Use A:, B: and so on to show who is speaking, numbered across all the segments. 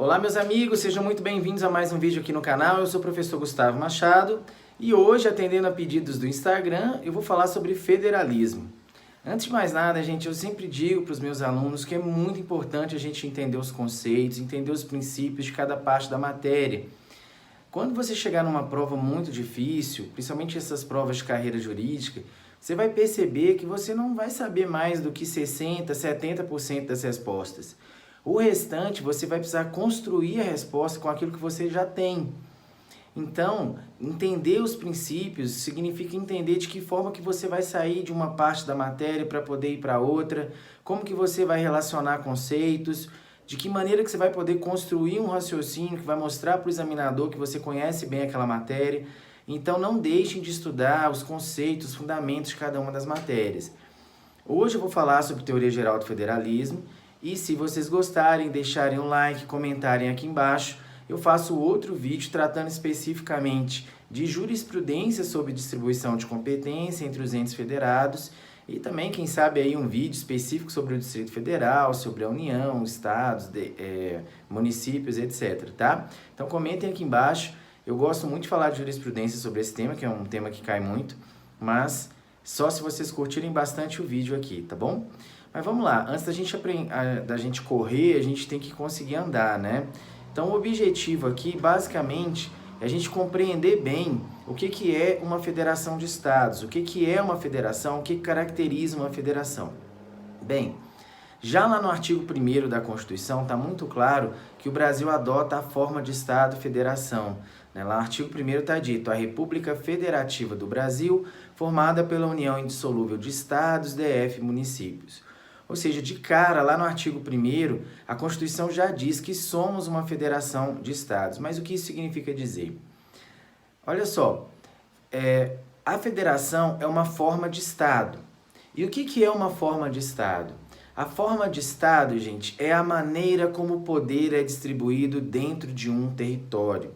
A: Olá meus amigos, sejam muito bem-vindos a mais um vídeo aqui no canal. Eu sou o professor Gustavo Machado e hoje, atendendo a pedidos do Instagram, eu vou falar sobre federalismo. Antes de mais nada, gente, eu sempre digo para os meus alunos que é muito importante a gente entender os conceitos, entender os princípios de cada parte da matéria. Quando você chegar numa prova muito difícil, principalmente essas provas de carreira jurídica, você vai perceber que você não vai saber mais do que 60%, 70% das respostas. O restante, você vai precisar construir a resposta com aquilo que você já tem. Então, entender os princípios significa entender de que forma que você vai sair de uma parte da matéria para poder ir para outra, como que você vai relacionar conceitos, de que maneira que você vai poder construir um raciocínio que vai mostrar para o examinador que você conhece bem aquela matéria. Então, não deixem de estudar os conceitos, os fundamentos de cada uma das matérias. Hoje eu vou falar sobre teoria geral do federalismo. E se vocês gostarem, deixarem um like, comentarem aqui embaixo, eu faço outro vídeo tratando especificamente de jurisprudência sobre distribuição de competência entre os entes federados e também, quem sabe, aí um vídeo específico sobre o Distrito Federal, sobre a União, estados, municípios, etc. Tá? Então comentem aqui embaixo. Eu gosto muito de falar de jurisprudência sobre esse tema, que é um tema que cai muito, mas só se vocês curtirem bastante o vídeo aqui, tá bom? Mas vamos lá, antes da gente correr, a gente tem que conseguir andar, né? Então o objetivo aqui, basicamente, é a gente compreender bem o que é uma federação de estados, o que é uma federação, o que caracteriza uma federação. Bem, já lá no artigo 1º da Constituição está muito claro que o Brasil adota a forma de Estado-federação. Lá no artigo 1º está dito: a República Federativa do Brasil, formada pela união indissolúvel de estados, DF e municípios. Ou seja, de cara, lá no artigo 1º, a Constituição já diz que somos uma federação de estados. Mas o que isso significa dizer? Olha só, a federação é uma forma de estado. E o que é uma forma de estado? A forma de estado, gente, é a maneira como o poder é distribuído dentro de um território.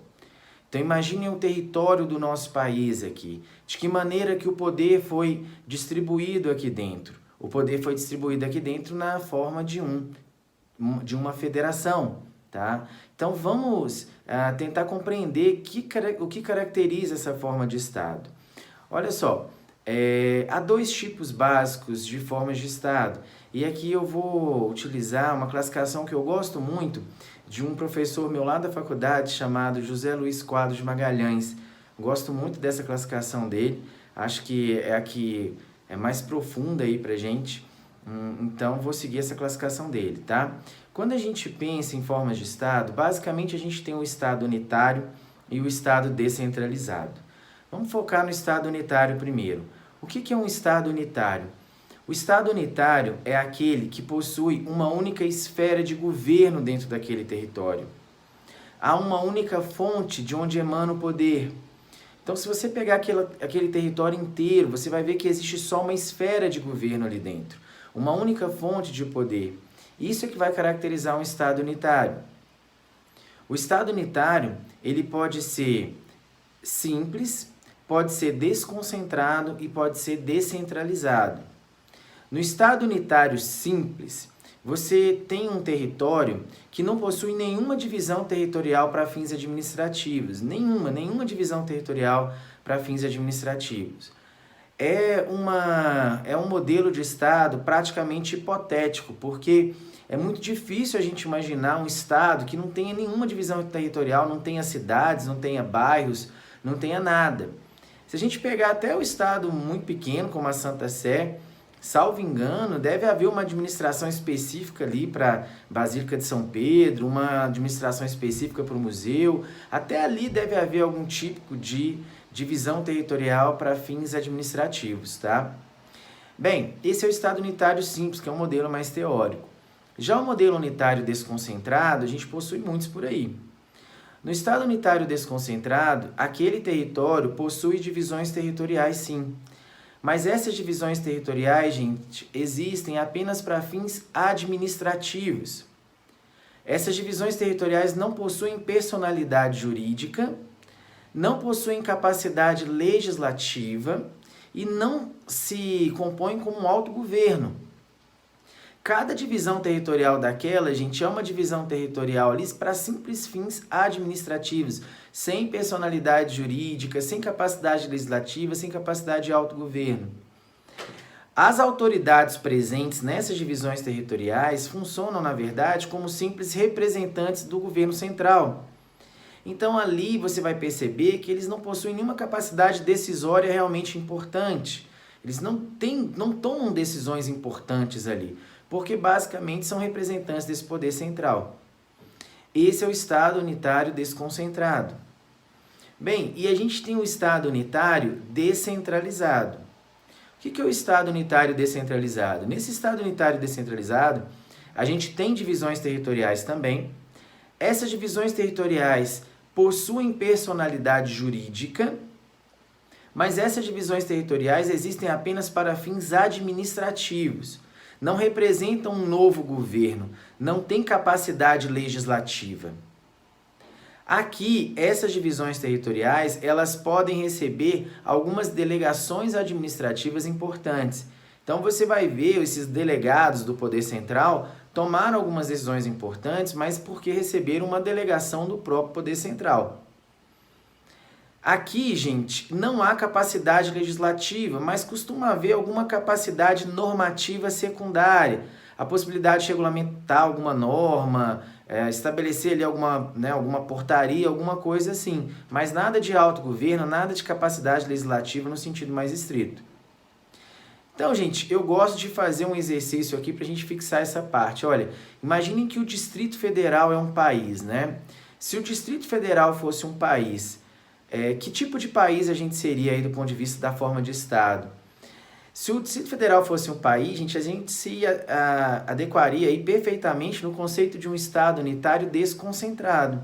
A: Então imagine o território do nosso país aqui. De que maneira que o poder foi distribuído aqui dentro? O poder foi distribuído aqui dentro na forma de uma federação, tá? Então vamos tentar compreender o que caracteriza essa forma de Estado. Olha só, há dois tipos básicos de formas de Estado. E aqui eu vou utilizar uma classificação que eu gosto muito de um professor meu lá da faculdade chamado José Luiz Quadros de Magalhães. Gosto muito dessa classificação dele, acho que é a que é mais profunda aí pra gente, então vou seguir essa classificação dele, tá? Quando a gente pensa em formas de Estado, basicamente a gente tem o Estado unitário e o Estado descentralizado. Vamos focar no Estado unitário primeiro. O que é um Estado unitário? O Estado unitário é aquele que possui uma única esfera de governo dentro daquele território. Há uma única fonte de onde emana o poder. Então, se você pegar aquele território inteiro, você vai ver que existe só uma esfera de governo ali dentro. Uma única fonte de poder. Isso é que vai caracterizar um Estado unitário. O Estado unitário, ele pode ser simples, pode ser desconcentrado e pode ser descentralizado. No Estado unitário simples, você tem um território que não possui nenhuma divisão territorial para fins administrativos. Nenhuma divisão territorial para fins administrativos. É um modelo de Estado praticamente hipotético, porque é muito difícil a gente imaginar um Estado que não tenha nenhuma divisão territorial, não tenha cidades, não tenha bairros, não tenha nada. Se a gente pegar até o Estado muito pequeno, como a Santa Sé, salvo engano, deve haver uma administração específica ali para Basílica de São Pedro, uma administração específica para o museu. Até ali deve haver algum tipo de divisão territorial para fins administrativos, tá? Bem, esse é o Estado unitário simples, que é um modelo mais teórico. Já o modelo unitário desconcentrado, a gente possui muitos por aí. No Estado unitário desconcentrado, aquele território possui divisões territoriais, sim. Mas essas divisões territoriais, gente, existem apenas para fins administrativos. Essas divisões territoriais não possuem personalidade jurídica, não possuem capacidade legislativa e não se compõem como um autogoverno. Cada divisão territorial daquela, gente, é uma divisão territorial ali para simples fins administrativos, sem personalidade jurídica, sem capacidade legislativa, sem capacidade de autogoverno. As autoridades presentes nessas divisões territoriais funcionam, na verdade, como simples representantes do governo central. Então ali você vai perceber que eles não possuem nenhuma capacidade decisória realmente importante. Eles não tomam decisões importantes ali, porque basicamente são representantes desse poder central. Esse é o Estado unitário desconcentrado. Bem, e a gente tem o Estado unitário descentralizado. O que é o Estado unitário descentralizado? Nesse Estado unitário descentralizado, a gente tem divisões territoriais também. Essas divisões territoriais possuem personalidade jurídica, mas essas divisões territoriais existem apenas para fins administrativos. Não representam um novo governo, não têm capacidade legislativa. Aqui, essas divisões territoriais, elas podem receber algumas delegações administrativas importantes. Então você vai ver esses delegados do poder central tomaram algumas decisões importantes, mas porque receberam uma delegação do próprio poder central. Aqui, gente, não há capacidade legislativa, mas costuma haver alguma capacidade normativa secundária. A possibilidade de regulamentar alguma norma, estabelecer ali alguma portaria, alguma coisa assim. Mas nada de autogoverno, nada de capacidade legislativa no sentido mais estrito. Então, gente, eu gosto de fazer um exercício aqui para a gente fixar essa parte. Olha, imaginem que o Distrito Federal é um país, né? Se o Distrito Federal fosse um país, que tipo de país a gente seria aí do ponto de vista da forma de Estado? Se o Distrito Federal fosse um país, a gente se adequaria aí perfeitamente no conceito de um Estado unitário desconcentrado.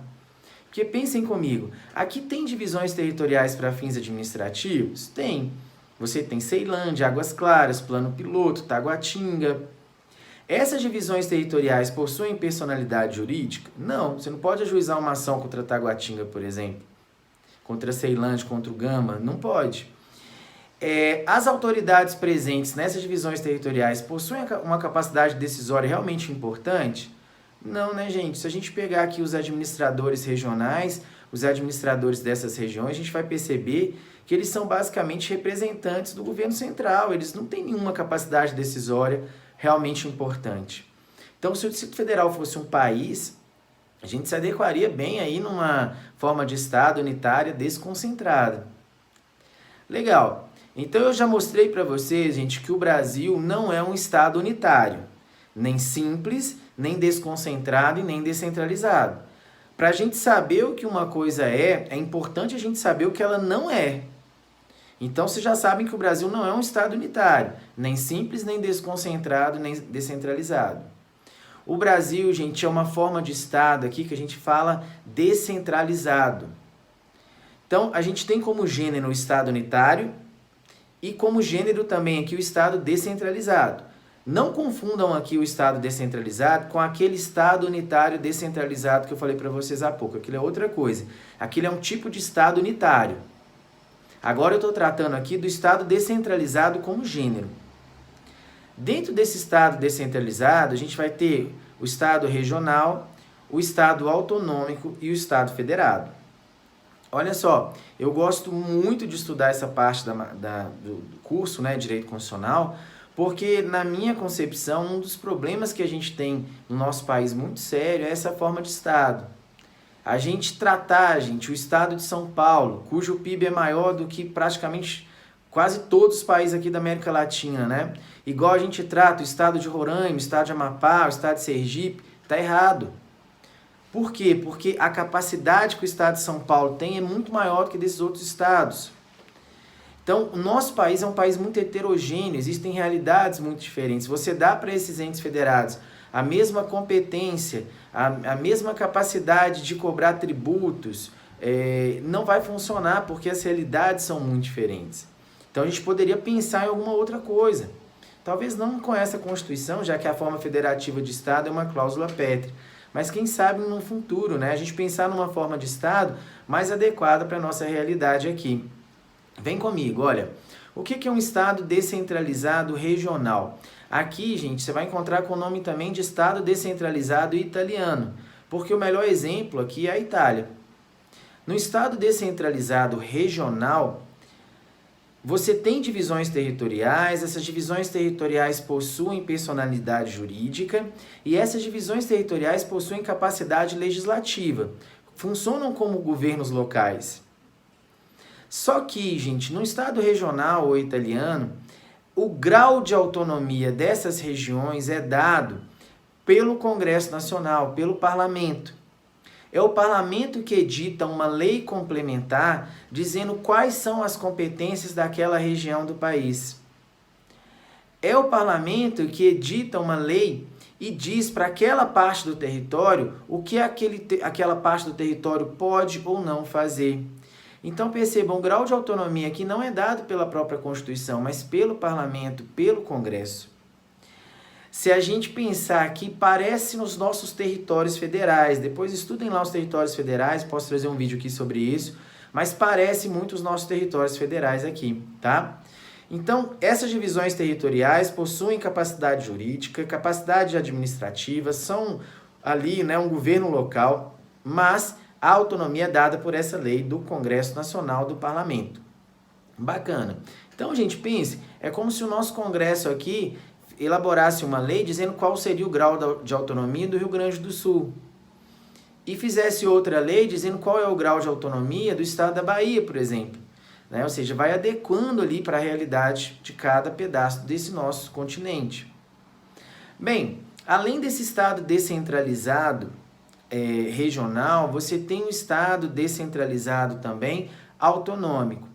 A: Porque pensem comigo, aqui tem divisões territoriais para fins administrativos? Tem. Você tem Ceilândia, Águas Claras, Plano Piloto, Taguatinga. Essas divisões territoriais possuem personalidade jurídica? Não, você não pode ajuizar uma ação contra Taguatinga, por exemplo. Contra Ceilândia, contra o Gama, não pode. As autoridades presentes nessas divisões territoriais possuem uma capacidade decisória realmente importante? Não, né, gente? Se a gente pegar aqui os administradores regionais, os administradores dessas regiões, a gente vai perceber que eles são basicamente representantes do governo central, eles não têm nenhuma capacidade decisória realmente importante. Então, se o Distrito Federal fosse um país, a gente se adequaria bem aí numa forma de Estado unitária desconcentrada. Legal. Então, eu já mostrei para vocês, gente, que o Brasil não é um Estado unitário, nem simples, nem desconcentrado e nem descentralizado. Para a gente saber o que uma coisa é importante a gente saber o que ela não é. Então, vocês já sabem que o Brasil não é um Estado unitário, nem simples, nem desconcentrado, nem descentralizado. O Brasil, gente, é uma forma de Estado aqui que a gente fala descentralizado. Então, a gente tem como gênero o Estado unitário e como gênero também aqui o Estado descentralizado. Não confundam aqui o Estado descentralizado com aquele Estado unitário descentralizado que eu falei para vocês há pouco. Aquilo é outra coisa. Aquilo é um tipo de Estado unitário. Agora eu estou tratando aqui do Estado descentralizado como gênero. Dentro desse Estado descentralizado, a gente vai ter o Estado regional, o Estado autonômico e o Estado federado. Olha só, eu gosto muito de estudar essa parte do curso, né, Direito Constitucional, porque na minha concepção, um dos problemas que a gente tem no nosso país muito sério é essa forma de Estado. A gente tratar, gente, o Estado de São Paulo, cujo PIB é maior do que praticamente quase todos os países aqui da América Latina, né? Igual a gente trata o Estado de Roraima, o Estado de Amapá, o Estado de Sergipe, tá errado. Por quê? Porque a capacidade que o Estado de São Paulo tem é muito maior do que desses outros estados. Então, o nosso país é um país muito heterogêneo, existem realidades muito diferentes. Você dá para esses entes federados a mesma competência, a mesma capacidade de cobrar tributos, não vai funcionar porque as realidades são muito diferentes. Então, a gente poderia pensar em alguma outra coisa. Talvez não com essa Constituição, já que a forma federativa de Estado é uma cláusula pétrea. Mas quem sabe no futuro, né? A gente pensar numa forma de Estado mais adequada para a nossa realidade aqui. Vem comigo, olha. O que é um Estado descentralizado regional? Aqui, gente, você vai encontrar com o nome também de Estado descentralizado italiano, porque o melhor exemplo aqui é a Itália. No Estado descentralizado regional, você tem divisões territoriais, essas divisões territoriais possuem personalidade jurídica e essas divisões territoriais possuem capacidade legislativa, funcionam como governos locais. Só que, gente, no Estado regional ou italiano, o grau de autonomia dessas regiões é dado pelo Congresso Nacional, pelo Parlamento. É o parlamento que edita uma lei complementar dizendo quais são as competências daquela região do país. É o parlamento que edita uma lei e diz para aquela parte do território o que aquela parte do território pode ou não fazer. Então percebam, o grau de autonomia aqui não é dado pela própria Constituição, mas pelo parlamento, pelo Congresso. Se a gente pensar aqui, parece nos nossos territórios federais. Depois estudem lá os territórios federais, posso trazer um vídeo aqui sobre isso, mas parece muito os nossos territórios federais aqui, tá? Então, essas divisões territoriais possuem capacidade jurídica, capacidade administrativa, são ali, né, um governo local, mas a autonomia é dada por essa lei do Congresso Nacional, do Parlamento. Bacana. Então, gente, pense, é como se o nosso Congresso aqui elaborasse uma lei dizendo qual seria o grau de autonomia do Rio Grande do Sul e fizesse outra lei dizendo qual é o grau de autonomia do estado da Bahia, por exemplo. Né? Ou seja, vai adequando ali para a realidade de cada pedaço desse nosso continente. Bem, além desse estado descentralizado regional, você tem um estado descentralizado também autonômico.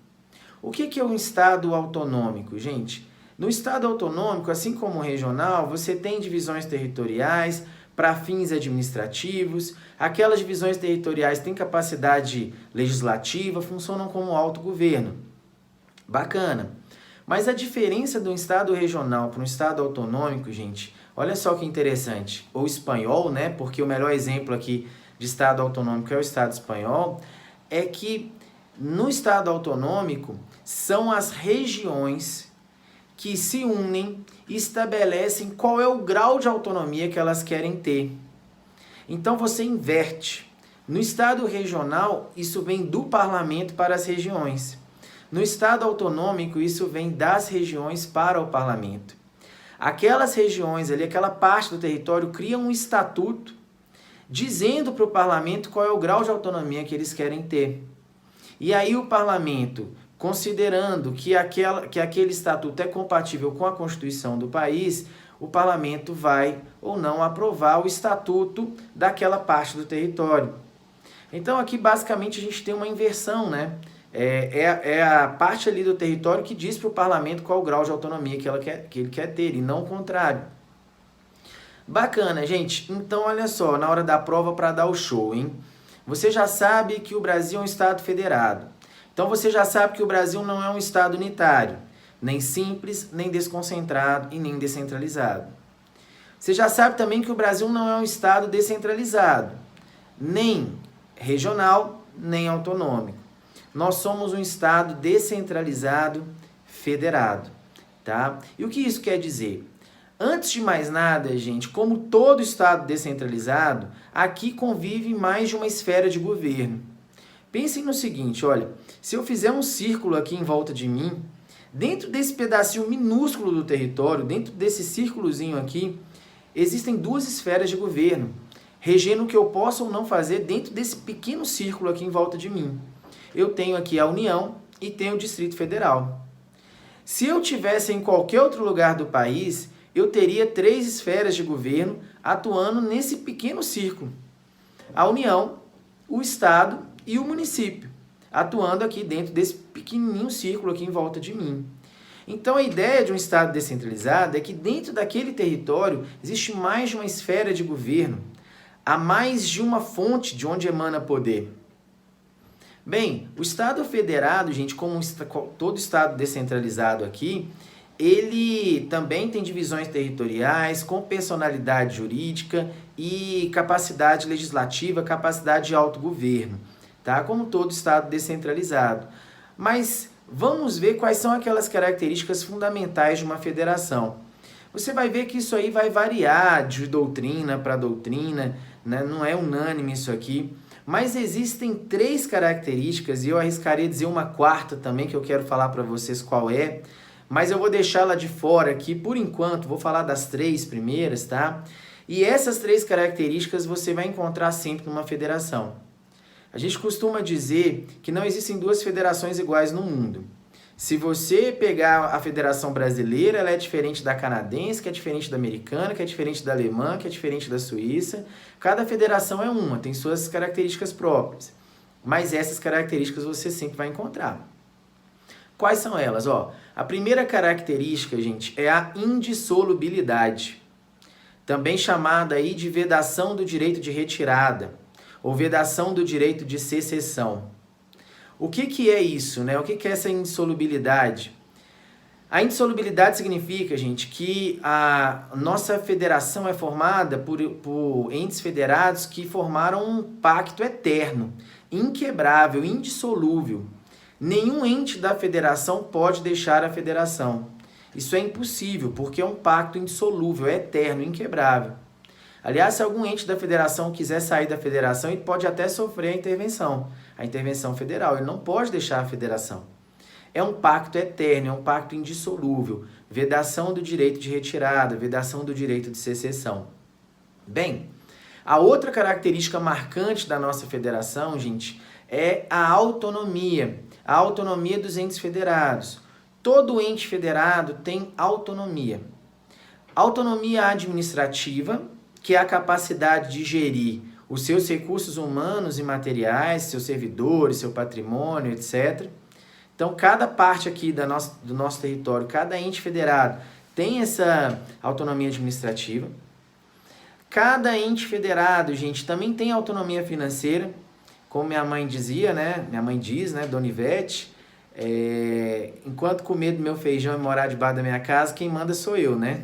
A: O que é um estado autonômico, gente? No estado autonômico, assim como o regional, você tem divisões territoriais para fins administrativos. Aquelas divisões territoriais têm capacidade legislativa, funcionam como autogoverno. Bacana. Mas a diferença do estado regional para um estado autonômico, gente, olha só que interessante. O espanhol, né? Porque o melhor exemplo aqui de estado autonômico é o estado espanhol, é que no estado autonômico são as regiões que se unem e estabelecem qual é o grau de autonomia que elas querem ter. Então você inverte. No estado regional, isso vem do parlamento para as regiões. No estado autonômico, isso vem das regiões para o parlamento. Aquelas regiões ali, aquela parte do território, cria um estatuto dizendo para o parlamento qual é o grau de autonomia que eles querem ter. E aí o parlamento, considerando que aquele estatuto é compatível com a Constituição do país, o parlamento vai ou não aprovar o estatuto daquela parte do território. Então aqui basicamente a gente tem uma inversão, né? É a parte ali do território que diz para o parlamento qual o grau de autonomia que ele quer ter, e não o contrário. Bacana, gente. Então olha só, na hora da prova para dar o show, hein? Você já sabe que o Brasil é um estado federado. Então você já sabe que o Brasil não é um estado unitário, nem simples, nem desconcentrado e nem descentralizado. Você já sabe também que o Brasil não é um estado descentralizado, nem regional, nem autonômico. Nós somos um estado descentralizado, federado, tá? E o que isso quer dizer? Antes de mais nada, gente, como todo estado descentralizado, aqui convive mais de uma esfera de governo. Pensem no seguinte, olha, se eu fizer um círculo aqui em volta de mim, dentro desse pedacinho minúsculo do território, dentro desse círculozinho aqui, existem duas esferas de governo, regendo o que eu posso ou não fazer dentro desse pequeno círculo aqui em volta de mim. Eu tenho aqui a União e tenho o Distrito Federal. Se eu tivesse em qualquer outro lugar do país, eu teria 3 esferas de governo atuando nesse pequeno círculo. A União, o Estado e o município, atuando aqui dentro desse pequenininho círculo aqui em volta de mim. Então a ideia de um Estado descentralizado é que dentro daquele território existe mais de uma esfera de governo, há mais de uma fonte de onde emana poder. Bem, o Estado federado, gente, como todo Estado descentralizado aqui, ele também tem divisões territoriais, com personalidade jurídica e capacidade legislativa, capacidade de autogoverno, tá? Como todo Estado descentralizado. Mas vamos ver quais são aquelas características fundamentais de uma federação. Você vai ver que isso aí vai variar de doutrina para doutrina, né? Não é unânime isso aqui. Mas existem 3 características, e eu arriscaria dizer uma 4ª também, que eu quero falar para vocês qual é, mas eu vou deixá-la de fora aqui por enquanto, vou falar das 3 primeiras, tá? E essas 3 características você vai encontrar sempre numa federação. A gente costuma dizer que não existem 2 federações iguais no mundo. Se você pegar a Federação Brasileira, ela é diferente da canadense, que é diferente da americana, que é diferente da alemã, que é diferente da suíça. Cada federação é uma, tem suas características próprias. Mas essas características você sempre vai encontrar. Quais são elas? A primeira característica, gente, é a indissolubilidade. Também chamada aí de vedação do direito de retirada, ou vedação do direito de secessão. O que é isso, né? O que é essa indissolubilidade? A indissolubilidade significa, gente, que a nossa federação é formada por entes federados que formaram um pacto eterno, inquebrável, indissolúvel. Nenhum ente da federação pode deixar a federação. Isso é impossível, porque é um pacto indissolúvel, é eterno, inquebrável. Aliás, se algum ente da federação quiser sair da federação, ele pode até sofrer a intervenção federal. Ele não pode deixar a federação. É um pacto eterno, é um pacto indissolúvel. Vedação do direito de retirada, vedação do direito de secessão. Bem, a outra característica marcante da nossa federação, gente, é a autonomia dos entes federados. Todo ente federado tem autonomia. Autonomia administrativa, que é a capacidade de gerir os seus recursos humanos e materiais, seus servidores, seu patrimônio, etc. Então, cada parte aqui do nosso território, cada ente federado tem essa autonomia administrativa. Cada ente federado, gente, também tem autonomia financeira, como minha mãe dizia, né? Minha mãe diz, né, Dona Ivete, enquanto comer do meu feijão e morar debaixo da minha casa, quem manda sou eu, né?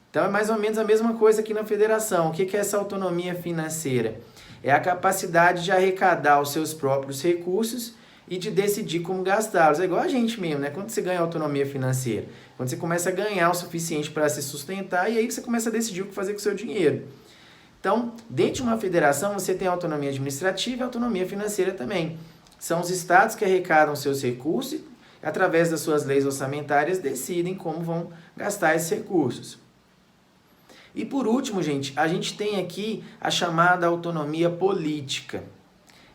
A: Então, é mais ou menos a mesma coisa aqui na federação. O que é essa autonomia financeira? É a capacidade de arrecadar os seus próprios recursos e de decidir como gastá-los. É igual a gente mesmo, né? Quando você ganha autonomia financeira, quando você começa a ganhar o suficiente para se sustentar, e aí você começa a decidir o que fazer com o seu dinheiro. Então, dentro de uma federação, você tem autonomia administrativa e autonomia financeira também. São os estados que arrecadam seus recursos e, através das suas leis orçamentárias, decidem como vão gastar esses recursos. E por último, gente, a gente tem aqui a chamada autonomia política.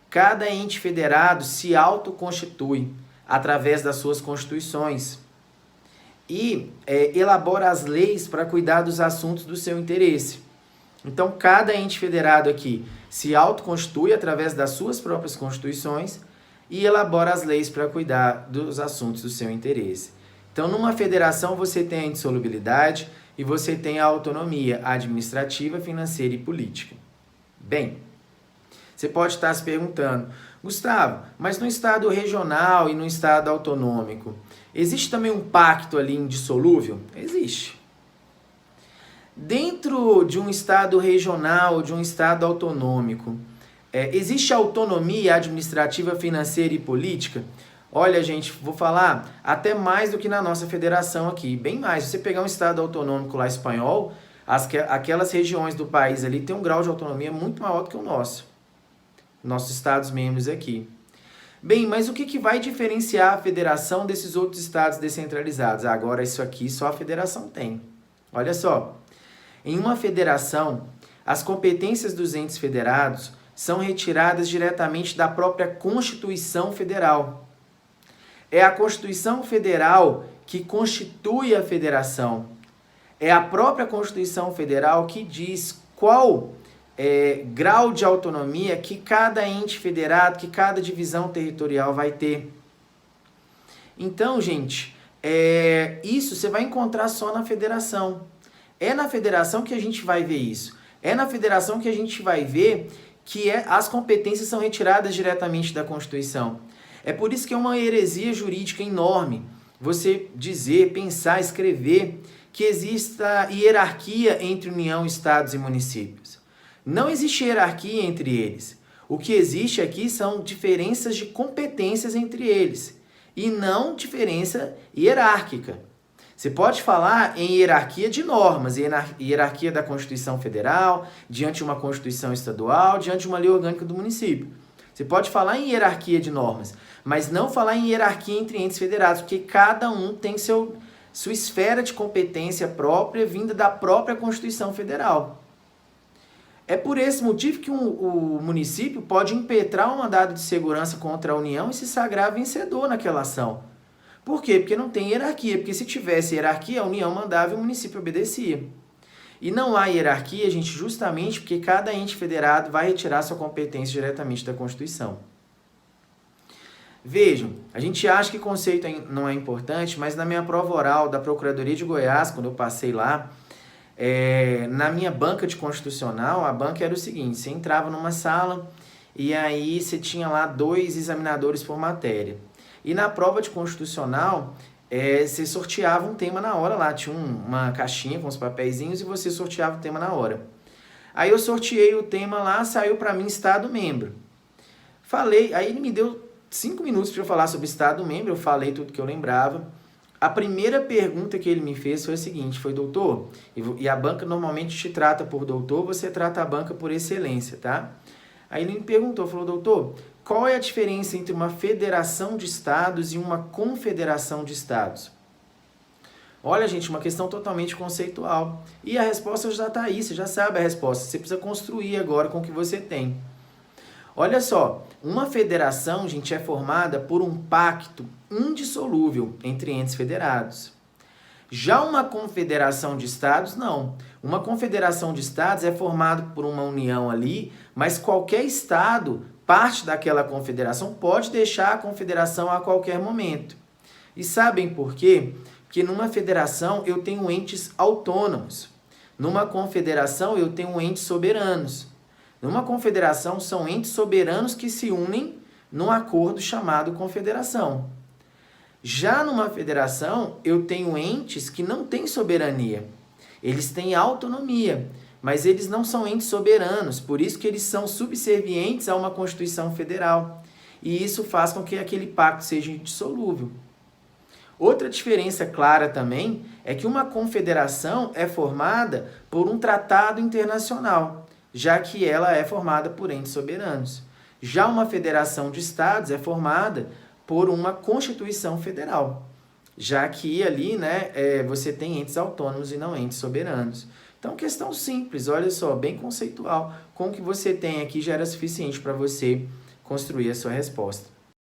A: Cada ente federado se autoconstitui através das suas constituições e elabora as leis para cuidar dos assuntos do seu interesse. Então, cada ente federado aqui se autoconstitui através das suas próprias constituições e elabora as leis para cuidar dos assuntos do seu interesse. Então, numa federação, você tem a indissolubilidade e você tem a autonomia administrativa, financeira e política. Bem, você pode estar se perguntando, Gustavo, mas no estado regional e no estado autonômico, existe também um pacto ali indissolúvel? Existe. Dentro de um estado regional, de um estado autonômico, existe autonomia administrativa, financeira e política? Olha, gente, vou falar até mais do que na nossa federação aqui, bem mais. Se você pegar um estado autonômico lá espanhol, aquelas regiões do país ali tem um grau de autonomia muito maior do que o nosso. Nossos estados membros aqui. Bem, mas o que vai diferenciar a federação desses outros estados descentralizados? Agora, isso aqui só a federação tem. Olha só, em uma federação, as competências dos entes federados são retiradas diretamente da própria Constituição Federal. É a Constituição Federal que constitui a federação. É a própria Constituição Federal que diz qual grau de autonomia que cada ente federado, que cada divisão territorial vai ter. Então, gente, isso você vai encontrar só na federação. É na federação que a gente vai ver isso. É na federação que a gente vai ver que as competências são retiradas diretamente da Constituição. É por isso que é uma heresia jurídica enorme você dizer, pensar, escrever que exista hierarquia entre União, Estados e municípios. Não existe hierarquia entre eles. O que existe aqui são diferenças de competências entre eles e não diferença hierárquica. Você pode falar em hierarquia de normas, hierarquia da Constituição Federal, diante de uma Constituição Estadual, diante de uma lei orgânica do município. Você pode falar em hierarquia de normas, mas não falar em hierarquia entre entes federados, porque cada um tem sua esfera de competência própria, vinda da própria Constituição Federal. É por esse motivo que o município pode impetrar um mandado de segurança contra a União e se sagrar vencedor naquela ação. Por quê? Porque não tem hierarquia, porque se tivesse hierarquia, a União mandava e o município obedecia. E não há hierarquia, gente, justamente porque cada ente federado vai retirar sua competência diretamente da Constituição. Vejam, a gente acha que conceito não é importante, mas na minha prova oral da Procuradoria de Goiás, quando eu passei lá, na minha banca de constitucional, a banca era o seguinte: você entrava numa sala e aí você tinha lá 2 examinadores por matéria. E na prova de constitucional, você sorteava um tema na hora lá, tinha uma caixinha com os papeizinhos e você sorteava o tema na hora. Aí eu sorteei o tema lá, saiu para mim Estado membro. Falei, aí ele me deu 5 minutos para eu falar sobre Estado membro, eu falei tudo que eu lembrava. A primeira pergunta que ele me fez foi a seguinte, foi: doutor, e a banca normalmente te trata por doutor, você trata a banca por excelência, tá? Aí ele me perguntou, falou: doutor, qual é a diferença entre uma federação de estados e uma confederação de estados? Olha, gente, uma questão totalmente conceitual. E a resposta já está aí, você já sabe a resposta, você precisa construir agora com o que você tem. Olha só, uma federação, gente, é formada por um pacto indissolúvel entre entes federados. Já uma confederação de estados, não. Uma confederação de estados é formada por uma união ali, mas qualquer estado, parte daquela confederação, pode deixar a confederação a qualquer momento. E sabem por quê? Porque numa federação eu tenho entes autônomos. Numa confederação eu tenho entes soberanos. Numa confederação são entes soberanos que se unem num acordo chamado confederação. Já numa federação, eu tenho entes que não têm soberania. Eles têm autonomia, mas eles não são entes soberanos, por isso que eles são subservientes a uma Constituição Federal. E isso faz com que aquele pacto seja indissolúvel. Outra diferença clara também é que uma confederação é formada por um tratado internacional, já que ela é formada por entes soberanos. Já uma federação de estados é formada por uma Constituição Federal, já que ali, você tem entes autônomos e não entes soberanos. Então, questão simples, olha só, bem conceitual. Com o que você tem aqui já era suficiente para você construir a sua resposta.